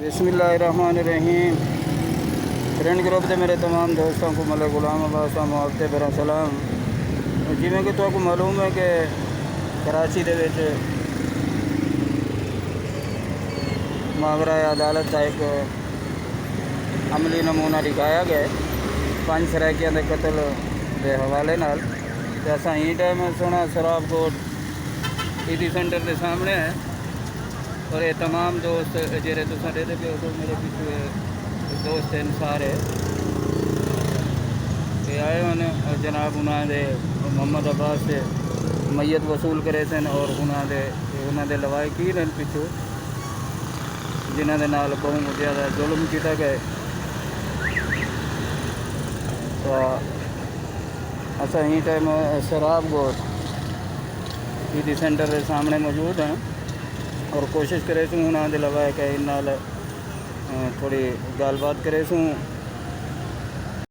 बिस्मिल्लाहिर्रहमानिर्रहीम। Friend group से मेरे तमाम दोस्तों को मलिक गुलाम अब्बास का मुआवते बरा सलाम। जिमें कि तुहानू मालूम है कि कराची दे विच मावरा अदालत का एक अमली नमूना दिखाया गया 5 सराकियां के कतल के हवाले नाल। ते असां ई टाइम सोना शराब कोट ईदी सेंटर के सामने है और ये तमाम दोस्त जेरे तुसां देते पे हो मेरे पिछले दोस्त हैं सारे ये आए हैं और जनाब उन्होंने मोहम्मद अब्बास से मैयत वसूल करे थे और उन्होंने लवाकिन पिछू जिन्होंने नाल बहुत ज़्यादा जुल्म किया गया। तो असा ही टाइम शराब गोट ईदी सेंटर के सामने मौजूद हैं और कोशिश करे सूँ उन्होंने लवाए कि इन थोड़ी गलबात करे सूँ